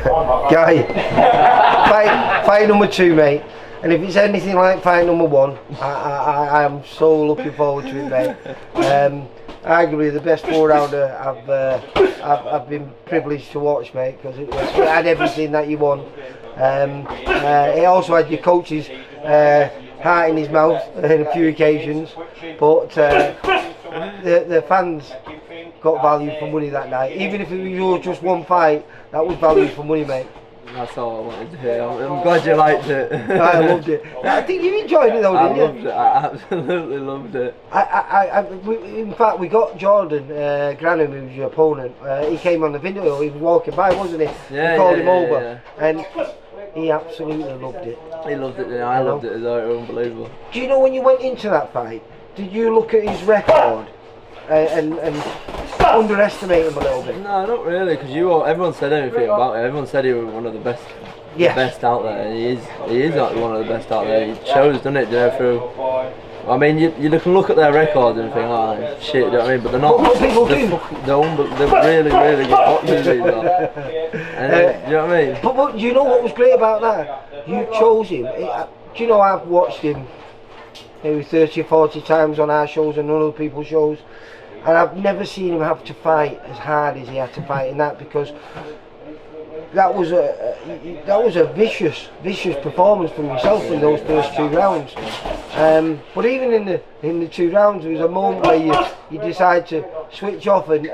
Guy, fight number 2, mate. And if it's anything like fight number 1, I am so looking forward to it, mate. Arguably the best 4-rounder I've been privileged to watch, mate, because it had everything that you want. It also had your coach's heart in his mouth on a few occasions, but the fans got value for money that night. Even if it was just one fight, that was value for money, mate. That's all I wanted to hear. I'm glad you liked it. I loved it. I think you enjoyed it though, didn't you? I loved it. I absolutely loved it. In fact, we got Jordan Granham, who was your opponent. He came on the video. He was walking by, wasn't he? Yeah, we called him yeah, over, yeah. and he absolutely loved it. He loved it. I loved it as well. It was unbelievable. Do you know when you went into that fight? Did you look at his record and underestimate him a little bit? No, not really, because everyone said anything about it. Everyone said he was one of the best, best out there. And he is like one of the best out there. He shows, doesn't it? You know, through. I mean, you can look at their records and think, oh shit, you know what I mean? But they're not. What people do? They're really, really good boxers. You know what I mean? But you know what was great about that? You chose him. Do you know I've watched him maybe 30 or 40 times on our shows and other people's shows, and I've never seen him have to fight as hard as he had to fight in that, because that was a vicious performance from yourself in those first 2 rounds. But even in the 2 rounds, there was a moment where you decide to switch off and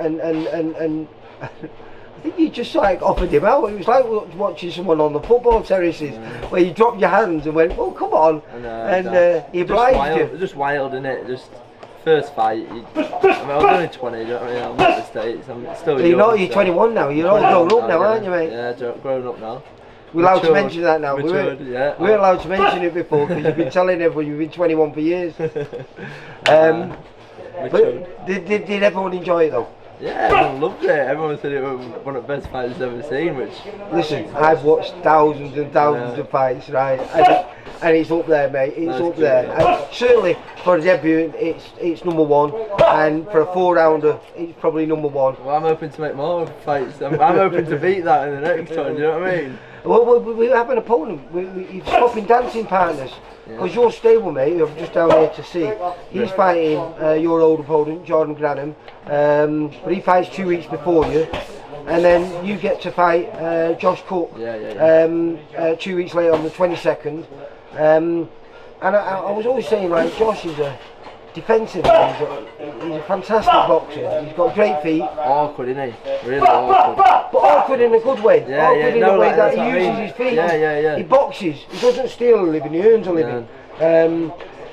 I think you just like offered him out. It was like watching someone on the football terraces where you dropped your hands and went, "Oh, come on!" And he obliged you. Just wild, innit? Just first fight. I was only 20. You know what I mean? I'm not in the States. I'm still young. You're 21 now. You're all grown up now, aren't you, mate? Yeah, grown up now. We're allowed to mention that now. Matured, we weren't allowed to mention it before because you've been telling everyone you've been 21 for years. But did everyone enjoy it though? Yeah, everyone loved it. Everyone said it was one of the best fights they've ever seen. Which, listen, I've watched thousands and thousands of fights, right? And it's up there, mate. It's up there. And certainly for a debut, it's number 1, and for a 4-rounder, it's probably number 1. Well, I'm hoping to make more fights. I'm hoping to beat that in the next one. Do you know what I mean? Well, we have an opponent. You're swapping dancing partners. Because your stablemate, who I'm just down here to see, he's fighting your old opponent, Jordan Granham, but he fights 2 weeks before you, and then you get to fight Josh Cook 2 weeks later on the 22nd. And I was always saying, like, Josh is a defensive, he's a fantastic boxer, he's got great feet. Awkward, isn't he? Really awkward. But awkward in a good way. Awkward in a way that he uses his feet. Yeah. He boxes, he doesn't steal a living, he earns a living. And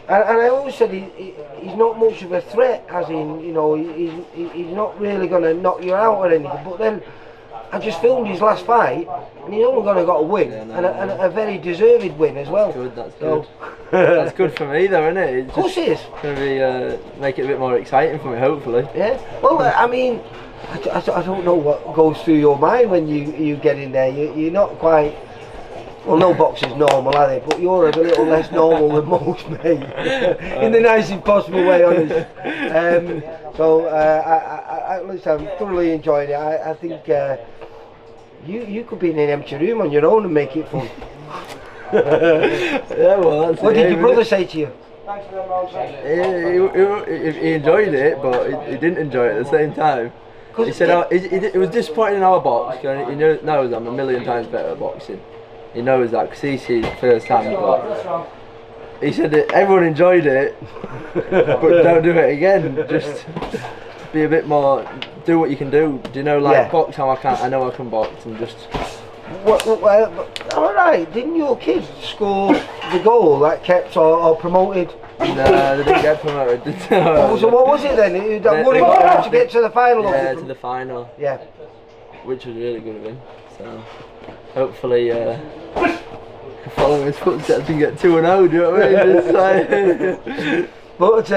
I always said he's not much of a threat, as in, you know, he's not really going to knock you out or anything. But then I just filmed his last fight, and he's only got a win, and a very deserved win as well. That's good. That's good for me, though, isn't it? Of course it is. Going to be make it a bit more exciting for me, hopefully. Yeah. Well, I mean, I don't know what goes through your mind when you get in there. You're not quite. Well, no boxer's normal, are they? But you're a little less normal than most, mate. In the nicest possible way, honest. Listen, I'm thoroughly enjoying it. I think you could be in an empty room on your own and make it fun. Yeah, well, that's what did your brother say to you? He enjoyed it, but he didn't enjoy it at the same time. He said it was disappointing in our box. He knows I'm a million times better at boxing. He knows that because he sees it firsthand. But he said that everyone enjoyed it, but don't do it again. Just be a bit more. Do what you can do. Do you know, like box how I know I can box, and just. Well, all right. Didn't your kids score the goal that kept or promoted? No, they didn't get promoted. So what was it then? That won him to get to the final. Yeah, to the final. Yeah. Which was really good of him. So hopefully, follow his footsteps and get 2-0. Do you know what I mean? But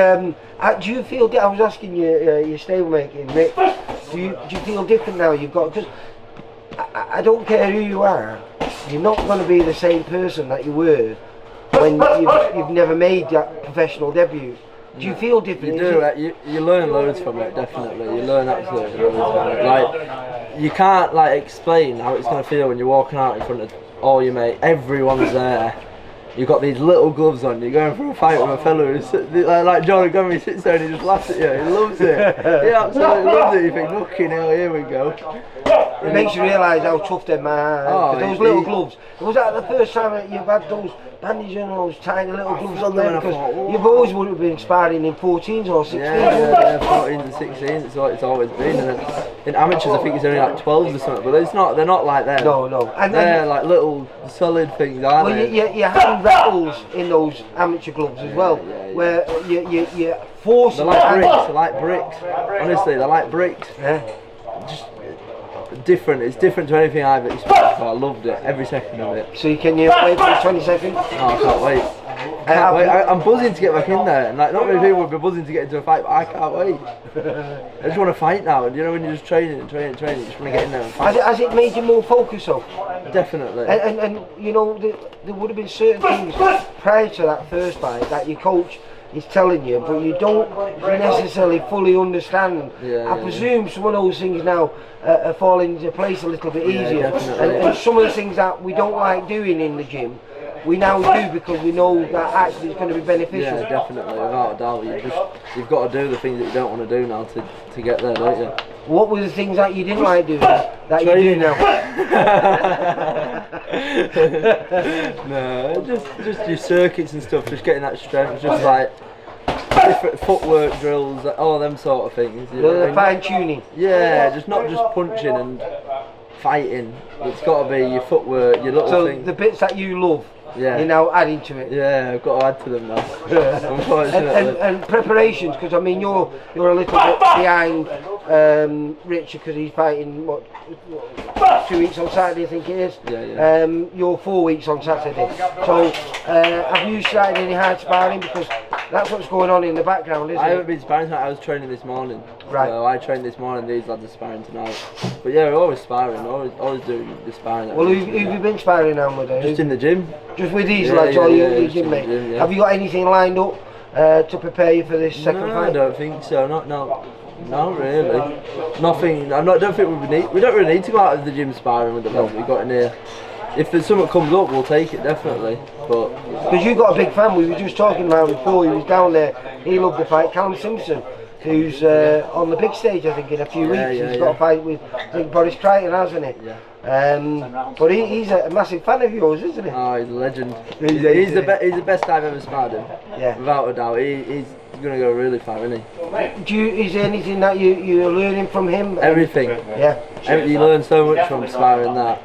do you feel? I was asking you, your stablemate, Rick. Do you feel different now? You've got, because I don't care who you are, you're not going to be the same person that you were when you've never made that professional debut. Do you feel different? You do. You learn loads from it, definitely. You learn absolutely loads from it. Like, you can't like explain how it's gonna feel when you're walking out in front of all your mates. Everyone's there. You've got these little gloves on. You're going for a fight with a fellow who's like John Montgomery sits there and he just laughs at you. He loves it. He absolutely loves it. You think, fucking hell, here we go. It makes you realise how tough them are. Oh, those little gloves. Was that the first time that you've had those bandages and those tiny little gloves on there? Because you've always would have been sparring in 14s or 16s. Yeah, 14s and 16s. It's always been. And then in amateurs, I think it's only like 12s or something. But it's not. They're not like that. No. And they're like little solid things, aren't they? You have rattles in those amateur gloves as well, where you force. They're like bricks. They're like bricks. Honestly, they're like bricks. Yeah. Just different. It's different to anything I've experienced. I loved it, every second of it. So you can wait for the 20 seconds? Oh, I can't wait. Can't wait. I'm buzzing to get back in there, and like not many people would be buzzing to get into a fight, but I can't wait. I just want to fight now, and you know when you're just training, you just want to get in there and fight. Has it made you more focused though? Definitely. And you know, there would have been certain things prior to that first fight that your coach is telling you, but you don't necessarily fully understand. I presume some of those things now are falling into place a little bit easier, and some of the things that we don't like doing in the gym, we now do because we know that actually it's going to be beneficial. Yeah, definitely, without a doubt. You've got to do the things that you don't want to do now to get there, don't you? What were the things that you didn't like doing that you do now? No, just your circuits and stuff, just getting that strength, just like different footwork drills, all them sort of things. The fine tuning. Yeah, just not just punching and fighting. It's got to be your footwork, your little things. The bits that you love, you're now adding to it. Yeah, I've got to add to them now. Unfortunately. And preparations, because I mean you're a little bit behind Richard because he's fighting 2 weeks on Saturday, I think it is. Yeah. You're 4 weeks on Saturday. So have you started any hard sparring, because that's what's going on in the background, isn't it? I haven't been sparring tonight. I was training this morning. Right. So I trained this morning. These lads are sparring tonight. But yeah, we're always sparring. Always doing the sparring. Well, who've you been sparring now with? Just in the gym. Just with these lads, or your gym mate? Have you got anything lined up to prepare you for this second fight? I don't think so. Not really. Nothing. I don't think we don't really need to go out of the gym sparring with the lads we've got in here. If there's something comes up, we'll take it definitely. But because you've got a big fan, we were just talking about before. He was down there. He loved the fight. Callum Simpson, who's on the big stage, I think, in a few weeks. He's got a fight with, I think, Boris Crichton, hasn't he? Yeah. But he's a massive fan of yours, isn't he? Oh, he's a legend. He's the best I've ever sparred him. Yeah. Without a doubt. He's going to go really far, isn't he? Is there anything that you're learning from him? Everything. Yeah. You learn so much from sparring that.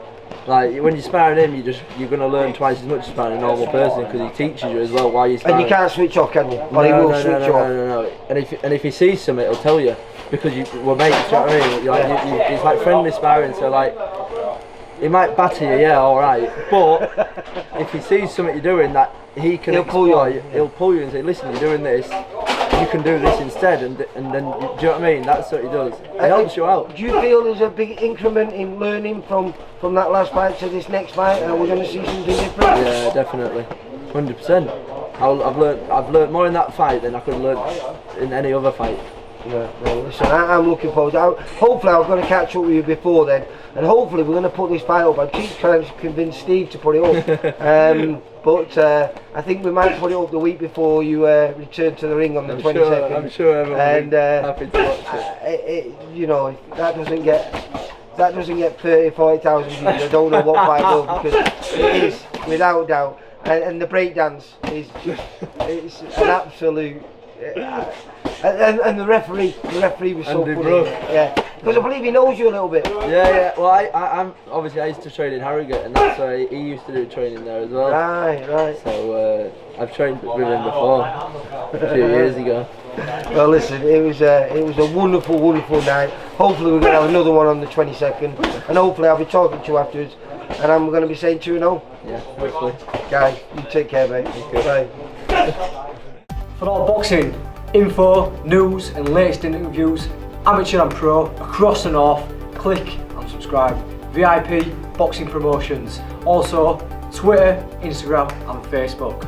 Like when you're sparring him, you're going to learn twice as much as sparring a normal person, because he teaches you as well while you're sparring. And you can't switch off, can you? Or he will switch off. No. And if he sees something, he'll tell you, because we're mates. Do you know what I mean? It's like friendly sparring. So like, he might batter you, yeah, all right. But if he sees something you're doing that he can exploit, he'll pull you and say, listen, you're doing this. You can do this instead, and then, do you know what I mean? That's what he does. It helps you out. Do you feel there's a big increment in learning from that last fight to this next fight? Are we going to see something different? Yeah, definitely, 100%. I've learned more in that fight than I could learn in any other fight. No, listen, I'm looking forward to it. Hopefully I'm going to catch up with you before then, and hopefully we're going to put this fight up. I keep trying to convince Steve to put it up, but I think we might put it up the week before you return to the ring on the 22nd. I'm sure everyone will be happy to watch it. You know, if that doesn't get 30,000-40,000 views, I don't know what fight will, because it is, without doubt. And the breakdance is just—it's an absolute. And the referee was so funny. Yeah, because I believe he knows you a little bit. Yeah. Well, I'm obviously I used to train in Harrogate, and that's why he used to do training there as well. Right. So I've trained with him before a few years ago. Well, listen, it was a wonderful night. Hopefully we're going to have another one on the 22nd, and hopefully I'll be talking to you afterwards, and I'm going to be saying 2-0. Yeah, hopefully. Guys, you take care, mate. Bye. For all boxing info, news and latest interviews, amateur and pro, across the north, click and subscribe. VIP Boxing Promotions. Also Twitter, Instagram and Facebook.